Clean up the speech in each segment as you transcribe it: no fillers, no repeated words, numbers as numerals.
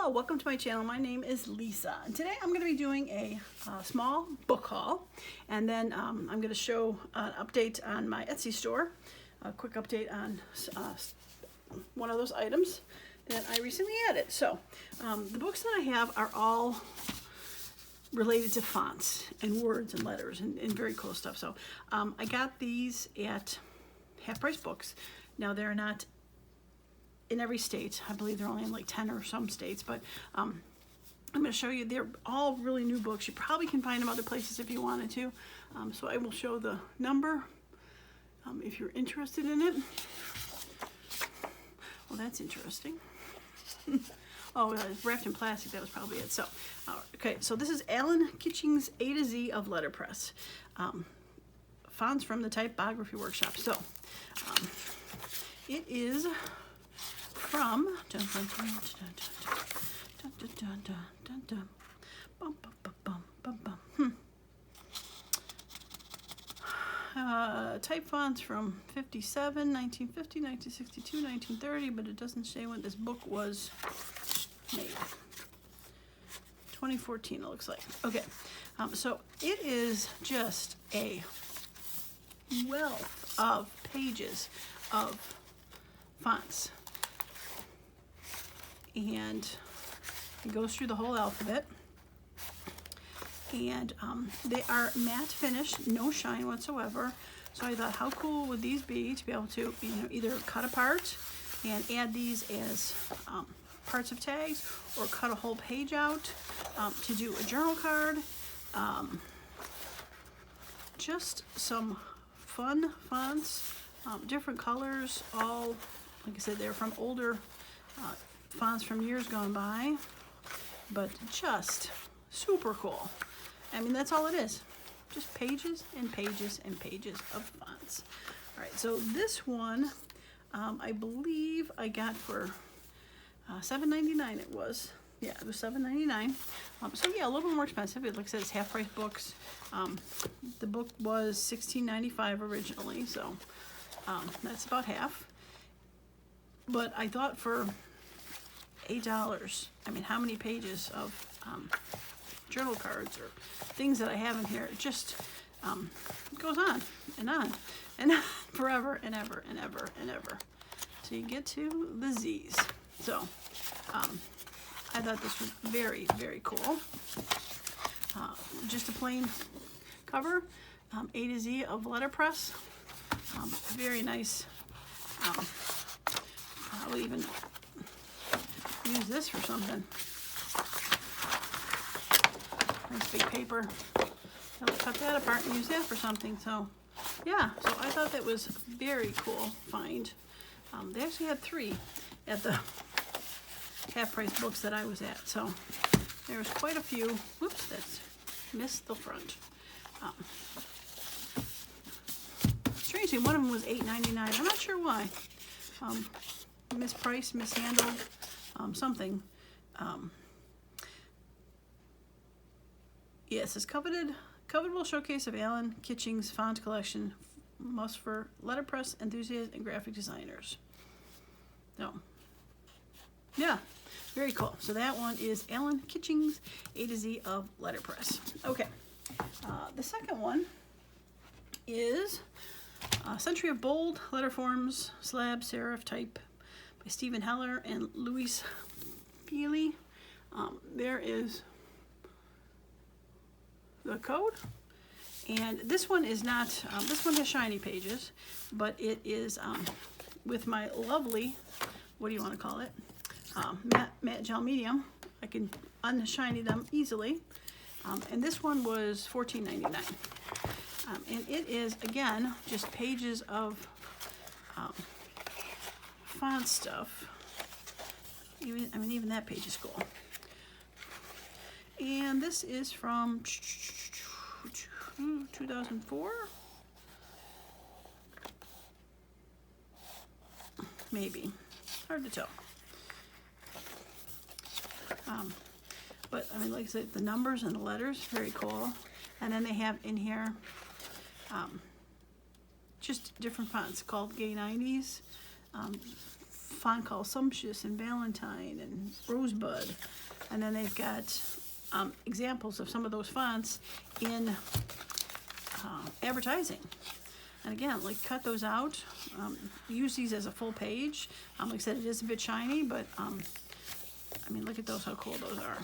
Hello, welcome to my channel. My name is Lisa, and today I'm going to be doing a small book haul, and then I'm going to show an update on my Etsy store, a quick update on one of those items that I recently added. So the books that I have are all related to fonts and words and letters and very cool stuff. So I got these at Half Price Books. Now they're not in every state. I believe they're only in like 10 or some states, but I'm going to show you. They're all really new books. You probably can find them other places if you wanted to. So I will show the number if you're interested in it. Well, that's interesting. Oh, it's wrapped in plastic. That was probably it. So, okay. So this is Alan Kitching's A to Z of letterpress. Fonts from the Typography Workshop. So it is from type fonts from 57, 1950, 1962, 1930, but it doesn't say when this book was made. 2014 it looks like. Okay, so it is just a wealth of pages of fonts, and it goes through the whole alphabet, and they are matte finish, no shine whatsoever. So I thought, how cool would these be to be able to, either cut apart and add these as parts of tags, or cut a whole page out to do a journal card. Just some fun fonts, different colors, all, like I said, they're from older fonts from years gone by, but just super cool. I mean, that's all it is. Just pages and pages and pages of fonts. All right, so this one, I believe I got for $7.99 it was. Yeah, it was $7.99. So yeah, a little bit more expensive. It looks like it's Half Price Books. The book was $16.95 originally, so that's about half. But I thought for $8, I mean, how many pages of journal cards or things that I have in here? It just goes on and on and on forever and ever and ever and ever. So you get to the Z's. So I thought this was very, very cool. Just a plain cover, A to Z of letterpress. Very nice. I'll even use this for something. Nice big paper. I'll cut that apart and use that for something. So yeah, so I thought that was very cool find. They actually had 3 at the Half Price Books that I was at. So there's quite a few. Whoops, that's missed the front. Strangely, one of them was $8.99. I'm not sure why. Mispriced, mishandled, something. Yes, it's covetable showcase of Alan Kitching's font collection, must for letterpress enthusiasts and graphic designers. So, yeah, very cool. So that one is Alan Kitching's A to Z of letterpress. Okay, the second one is Century of Bold Letter Forms Slab Serif Type by Stephen Heller and Louise Feely. There is the code, and this one is not, this one has shiny pages, but it is with my lovely, what do you want to call it, matte gel medium. I can unshiny them easily, and this one was $14.99. And it is, again, just pages of font stuff. Even that page is cool. And this is from 2004? Maybe. Hard to tell. But, like I said, the numbers and the letters, very cool. And then they have in here just different fonts called Gay 90s. font called Sumptuous and Valentine and Rosebud. And then they've got examples of some of those fonts in advertising. And again, like, cut those out, use these as a full page. Like I said, it is a bit shiny, but I mean, look at those, how cool those are.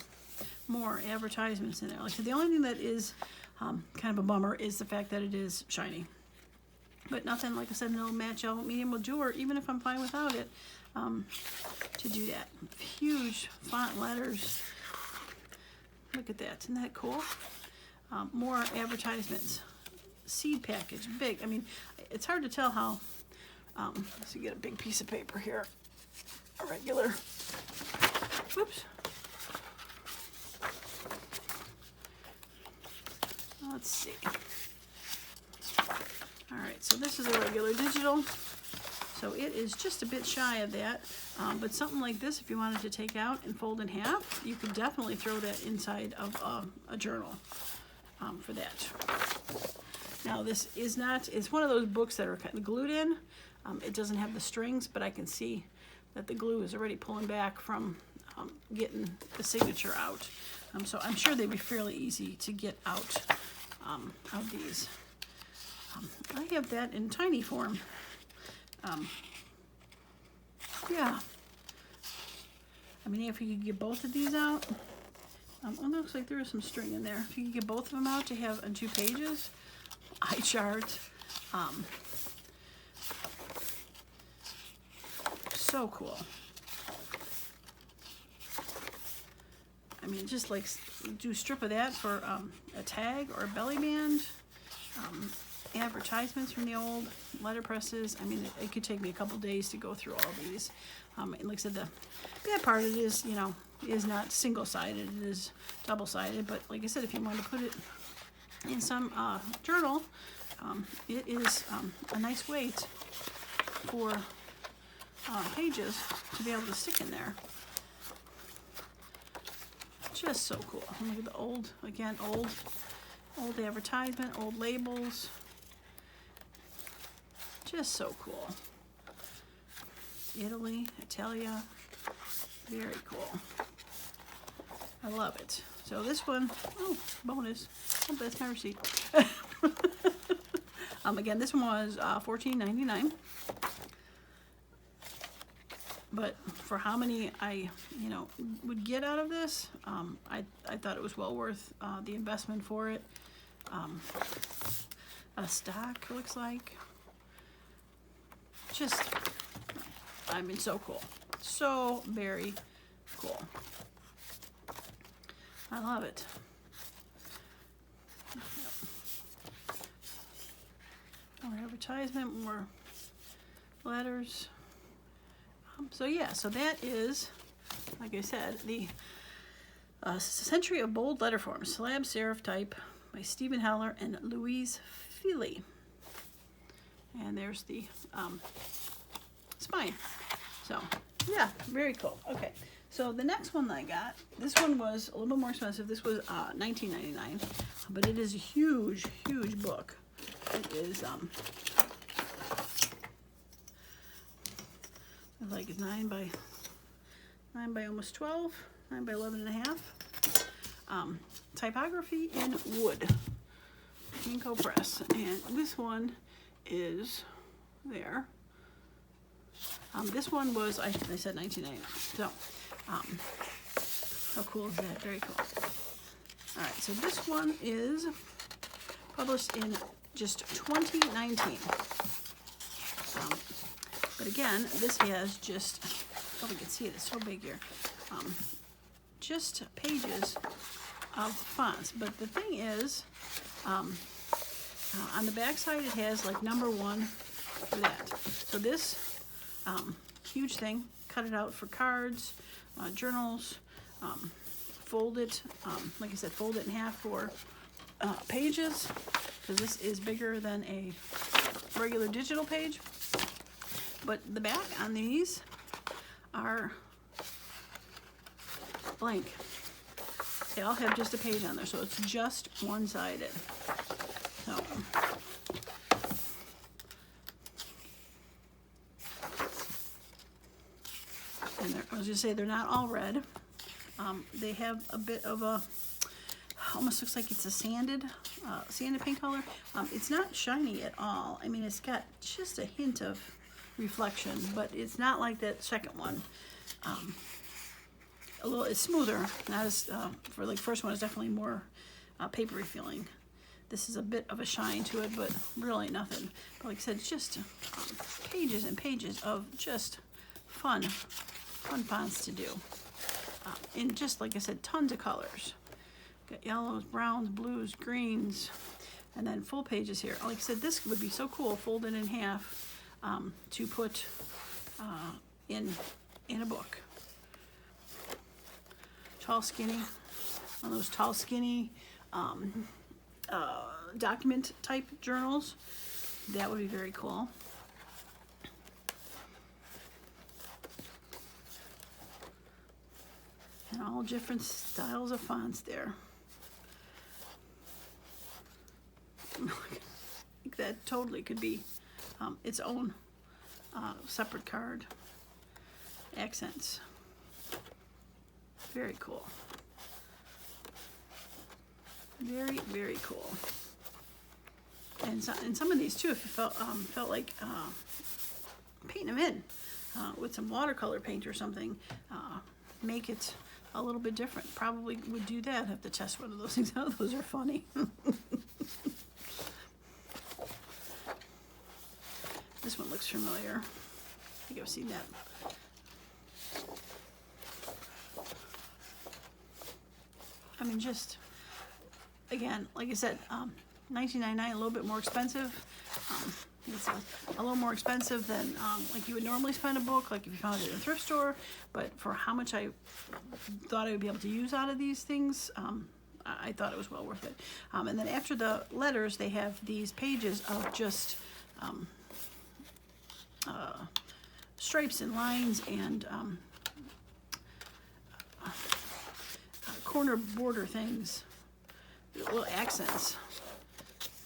More advertisements in there. Like I said, the only thing that is kind of a bummer is the fact that it is shiny. But nothing, like I said, no match out medium will do, or even if I'm fine without it, to do that. Huge font letters. Look at that, isn't that cool? More advertisements. Seed package, big. I mean, it's hard to tell how, let's get a big piece of paper here. A regular, whoops. Let's see. All right, so this is a regular digital. So it is just a bit shy of that, but something like this, if you wanted to take out and fold in half, you could definitely throw that inside of a journal for that. Now this is not, it's one of those books that are kind of glued in. It doesn't have the strings, but I can see that the glue is already pulling back from getting the signature out. So I'm sure they'd be fairly easy to get out of these. I have that in tiny form. Yeah. I mean, if you could get both of these out, it looks like there is some string in there. If you could get both of them out to have on 2 pages, eye chart. So cool. I mean, just like do a strip of that for a tag or a belly band. Advertisements from the old letterpresses. I mean, it could take me a couple days to go through all these. And like I said, the bad part of it is, you know, is not single-sided, it is double-sided. But like I said, if you want to put it in some journal, it is a nice weight for pages to be able to stick in there. Just so cool. Look at the old, again, old advertisement, old labels. Just so cool. Italy, Italia, very cool. I love it. So this one, oh, bonus. Oh, that's my receipt. Again, this one was $14.99. But for how many I, would get out of this, I thought it was well worth the investment for it. A stock, looks like. Just, I mean, so cool. So very cool. I love it. More advertisement, more letters. So yeah, so that is, like I said, the Century of Bold Letter Forms, Slab Serif Type by Stephen Heller and Louise Feely. And there's the spine. So yeah, very cool. Okay, so the next one that I got, this one was a little bit more expensive. This was $19.99, but it is a huge, huge book. It is like 9 by almost 12, 9 by 11 and a half. Typography in wood, Inco Press, and this one is there. This one was, I said $19.99. So, how cool is that? Very cool. All right, so this one is published in just 2019. But again, this has just, oh, we can see it, it's so big here. Just pages of fonts. But the thing is, on the back side, it has like #1 for that. So this huge thing, cut it out for cards, journals, fold it, like I said, fold it in half for pages, because this is bigger than a regular digital page. But the back on these are blank. They all have just a page on there, so it's just one-sided. So, was gonna say they're not all red. They have a bit of a, almost looks like it's a sanded paint color. It's not shiny at all. I mean, it's got just a hint of reflection, but it's not like that second one. It's smoother. Not as for like first one is definitely more papery feeling. This is a bit of a shine to it, but really nothing. But like I said, it's just pages and pages of just fun fonts to do. And just like I said, tons of colors. Got yellows, browns, blues, greens, and then full pages here. Like I said, this would be so cool, folded in half, to put in a book. Tall, skinny, one of those tall, skinny document type journals. That would be very cool. And all different styles of fonts there. I think that totally could be its own separate card. Accents. Very cool. Very, very cool. And some of these too, if you felt like painting them in with some watercolor paint or something, make it a little bit different. Probably would do that. Have to test one of those things out. Those are funny. This one looks familiar. I think I've seen that. I mean, just again, like I said, $19.99, a little bit more expensive. It's a little more expensive than like you would normally spend a book, like if you found it in a thrift store. But for how much I thought I would be able to use out of these things, I thought it was well worth it. And then after the letters, they have these pages of just stripes and lines and corner border things, little accents.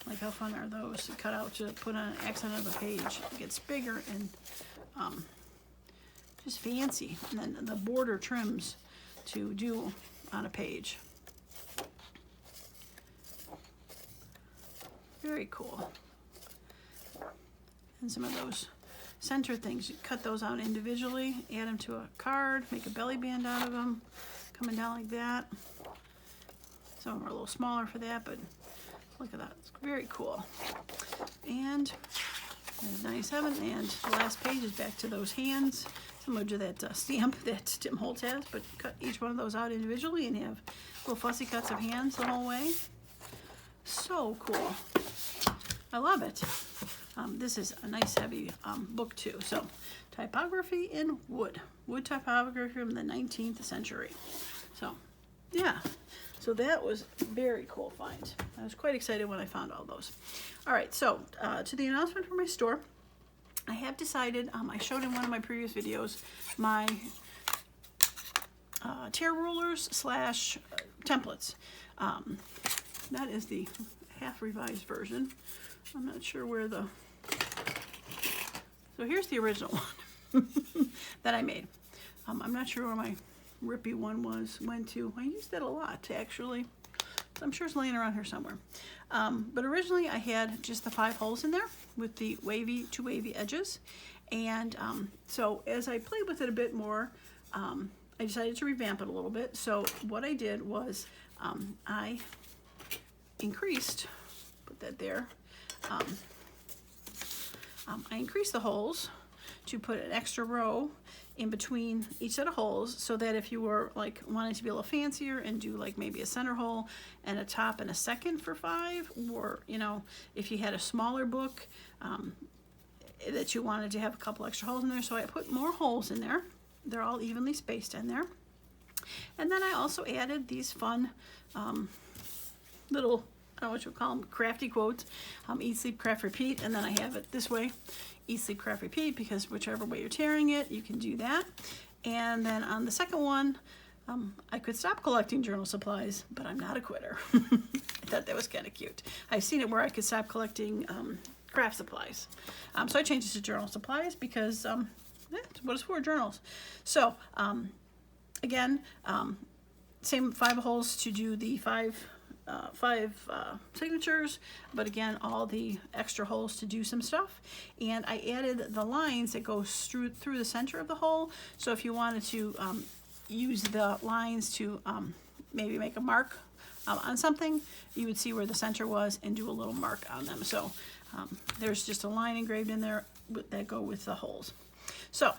Like how fun are those to cut out to put on an accent on the page? It gets bigger and just fancy. And then the border trims to do on a page. Very cool. And some of those center things, you cut those out individually, add them to a card, make a belly band out of them, coming down like that. Some of them are a little smaller for that, but look at that. It's very cool. And there's 97, and the last page is back to those hands, similar to that stamp that Tim Holtz has, but cut each one of those out individually and have little fussy cuts of hands the whole way. So cool. I love it. This is a nice heavy book too. So typography in wood. Wood typography from the 19th century. So yeah. So that was a very cool find. I was quite excited when I found all those. All right, so to the announcement for my store, I have decided, I showed in one of my previous videos, my tear rulers slash templates. That is the half revised version. I'm not sure where the, so here's the original one that I made. I'm not sure where my rippy one went to. I used that a lot actually. So I'm sure it's laying around here somewhere. But originally I had just the 5 holes in there with the two wavy edges. And so as I played with it a bit more, I decided to revamp it a little bit. So what I did was I increased, put that there, I increased the holes to put an extra row in between each set of holes, so that if you were like wanting to be a little fancier and do like maybe a center hole and a top and a second for 5, or you know, if you had a smaller book that you wanted to have a couple extra holes in there, so I put more holes in there. They're all evenly spaced in there. And then I also added these fun little, I don't know what you call them, crafty quotes. Eat, sleep, craft, repeat. And then I have it this way. Eat, sleep, craft, repeat, because whichever way you're tearing it, you can do that. And then on the second one, I could stop collecting journal supplies, but I'm not a quitter. I thought that was kind of cute. I've seen it where I could stop collecting craft supplies. So I changed it to journal supplies because That's what it's for, journals. So again, same 5 holes to do the five signatures, but again, all the extra holes to do some stuff. And I added the lines that go through the center of the hole. So if you wanted to use the lines to maybe make a mark on something, you would see where the center was and do a little mark on them. So there's just a line engraved in there that go with the holes. So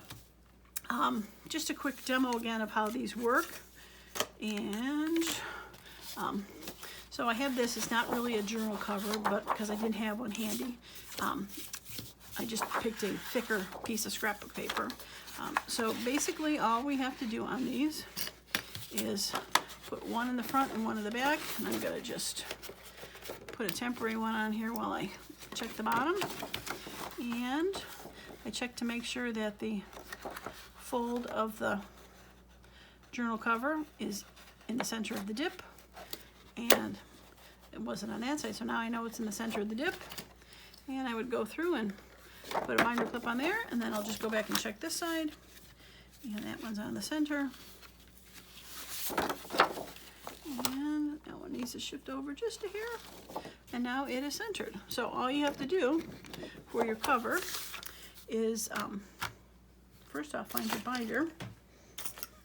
just a quick demo again of how these work. And so I have this. It's not really a journal cover, but because I didn't have one handy, I just picked a thicker piece of scrapbook paper. So basically all we have to do on these is put one in the front and one in the back, and I'm going to just put a temporary one on here while I check the bottom. And I check to make sure that the fold of the journal cover is in the center of the dip, and it wasn't on that side, so now I know it's in the center of the dip. And I would go through and put a binder clip on there, and then I'll just go back and check this side, and that one's on the center, and that one needs to shift over just a hair, and now it is centered. So all you have to do for your cover is first off, find your binder,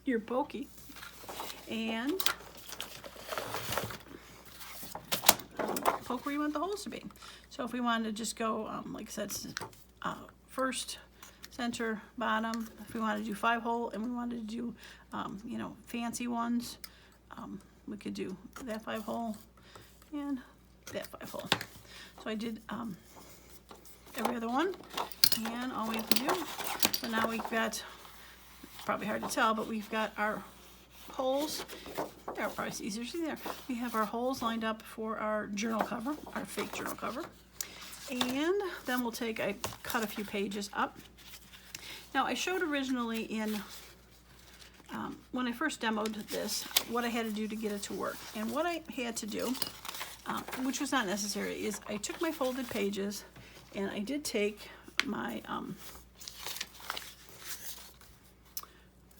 your pokey, and poke where you want the holes to be. So if we wanted to just go, like I said, first, center, bottom, if we wanted to do 5 hole and we wanted to do, you know, fancy ones, we could do that 5 hole and that 5 hole. So I did every other one, and all we have to do, so now we've got, probably hard to tell, but we've got our holes. They're probably easier to see there. We have our holes lined up for our journal cover, our fake journal cover. And then we'll take, I cut a few pages up. Now I showed originally in, when I first demoed this, what I had to do to get it to work. And what I had to do, which was not necessary, is I took my folded pages and I did take my,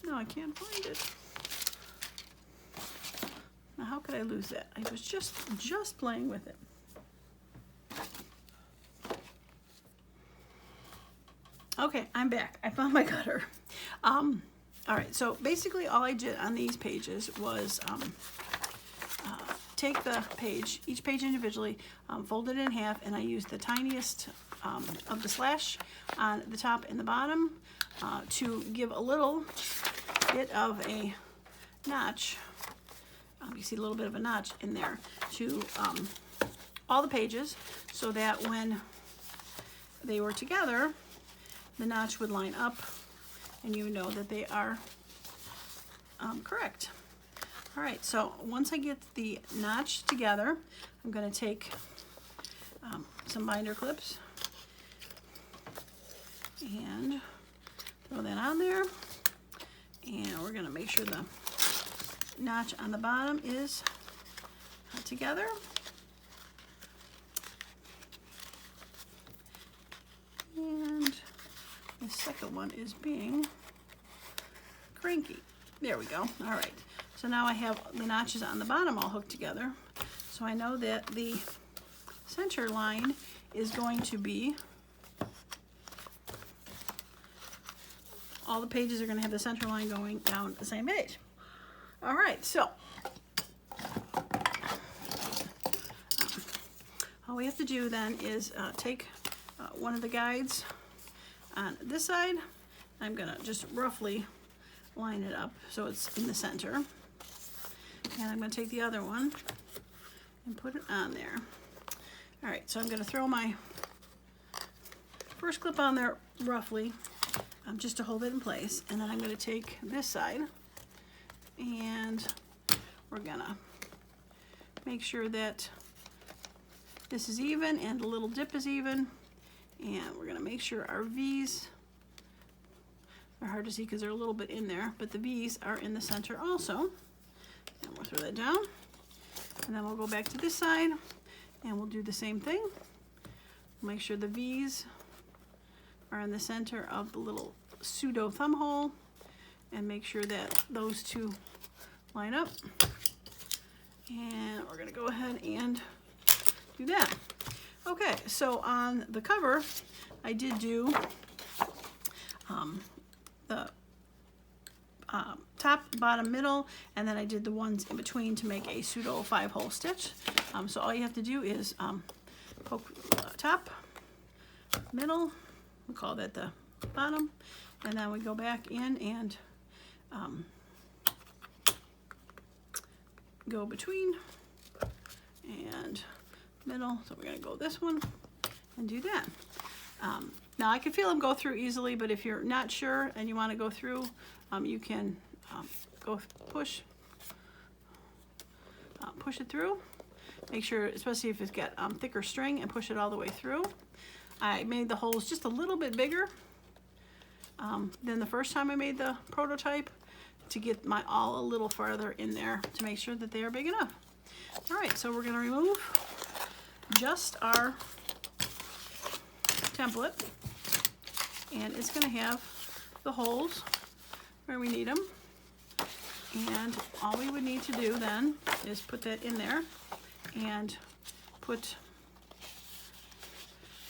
no, I can't find it. Now, how could I lose that? I was just playing with it. Okay, I'm back. I found my cutter. All right, so basically all I did on these pages was take the page, each page individually, fold it in half, and I used the tiniest of the slash on the top and the bottom to give a little bit of a notch. You see a little bit of a notch in there to all the pages, so that when they were together, the notch would line up and you know that they are correct. All right, so once I get the notch together, I'm going to take some binder clips and throw that on there, and we're going to make sure the notch on the bottom is together. And the second one is being cranky. There we go. All right. So now I have the notches on the bottom all hooked together. So I know that the center line is going to be, all the pages are going to have the center line going down the same page. All right, so all we have to do then is take one of the guides on this side. I'm gonna just roughly line it up so it's in the center. And I'm gonna take the other one and put it on there. All right, so I'm gonna throw my first clip on there roughly, just to hold it in place. And then I'm gonna take this side, and we're gonna make sure that this is even and the little dip is even, and we're gonna make sure our V's are hard to see because they're a little bit in there, but the V's are in the center also. And we'll throw that down, and then we'll go back to this side and we'll do the same thing. Make sure the V's are in the center of the little pseudo thumb hole and make sure that those two line up. And we're gonna go ahead and do that. Okay, so on the cover, I did do the top, bottom, middle, and then I did the ones in between to make a pseudo 5-hole stitch. So all you have to do is poke top, middle, we'll call that the bottom, and then we go back in and go between and middle. So we're going to go this one and do that. Now I can feel them go through easily, but if you're not sure and you want to go through, you can go push it through. Make sure, especially if it's got thicker string, and push it all the way through. I made the holes just a little bit bigger than the first time I made the prototype to get my awl a little farther in there to make sure that they are big enough. All right, so we're going to remove just our template, and it's going to have the holes where we need them, and all we would need to do then is put that in there and put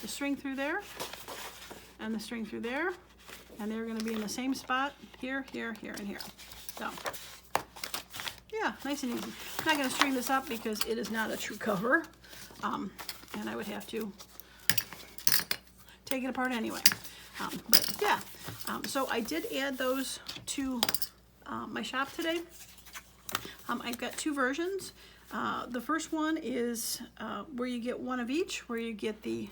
the string through there and the string through there, and they're going to be in the same spot here, here, here, and here. So yeah, nice and easy. I'm not going to string this up because it is not a true cover, and I would have to take it apart anyway. But yeah, so I did add those to my shop today. I've got two versions. The first one is where you get one of each, where you get the,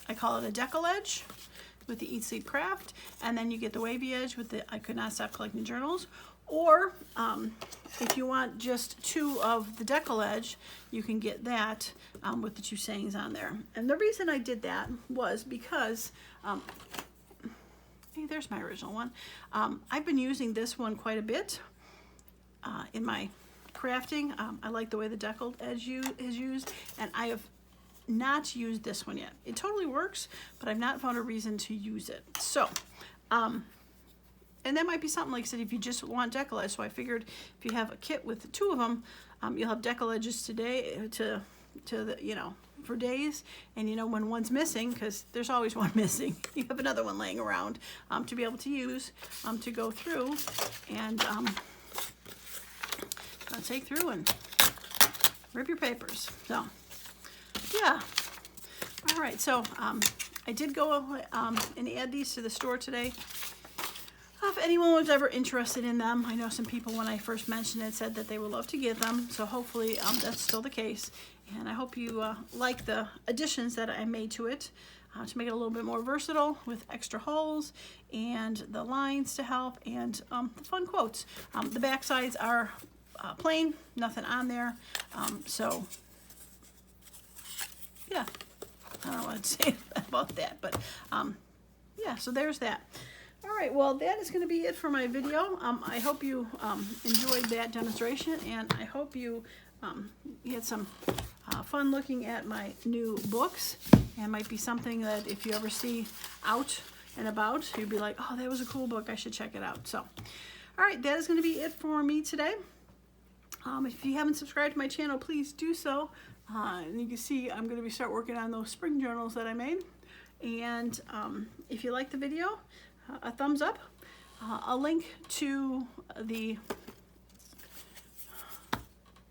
I call it a decal edge with the Eat Sleep Craft, and then you get the wavy edge with the I Could Not Stop Collecting Journals. Or if you want just two of the decal edge, you can get that with the two sayings on there. And the reason I did that was because, hey, there's my original one. I've been using this one quite a bit in my crafting. I like the way the decal edge is used, and I have not used this one yet. It totally works, but I've not found a reason to use it. So, and that might be something, like I said, if you just want decal edge. So I figured if you have a kit with the two of them, you'll have decal edges today to the, you know, for days, and you know when one's missing, because there's always one missing, you have another one laying around to be able to use to go through and take through and rip your papers. So yeah, all right, so I did go and add these to the store today. If anyone was ever interested in them, I know some people when I first mentioned it said that they would love to get them, so hopefully that's still the case. And I hope you like the additions that I made to it to make it a little bit more versatile with extra holes and the lines to help, and the fun quotes. The back sides are plain, nothing on there, so yeah, I don't know what to say about that, but yeah, so there's that. All right, well, that is going to be it for my video. I hope you enjoyed that demonstration, and I hope you had some fun looking at my new books, and might be something that if you ever see out and about, you'd be like, oh, that was a cool book, I should check it out. So, all right, that is going to be it for me today. If you haven't subscribed to my channel, please do so. And you can see I'm going to start working on those spring journals that I made. And if you like the video, a thumbs up. A link to the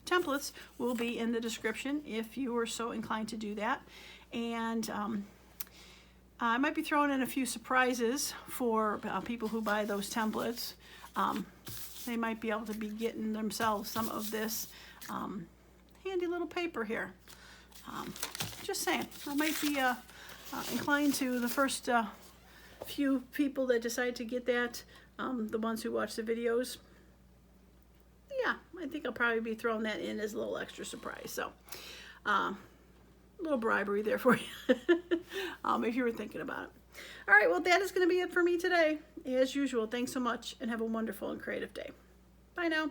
templates will be in the description if you are so inclined to do that. And I might be throwing in a few surprises for people who buy those templates. They might be able to be getting themselves some of this handy little paper here. Just saying, I might be inclined to the first few people that decide to get that, the ones who watch the videos. Yeah, I think I'll probably be throwing that in as a little extra surprise. So, a little bribery there for you, if you were thinking about it. All right, well, that is going to be it for me today. As usual, thanks so much, and have a wonderful and creative day. Bye now.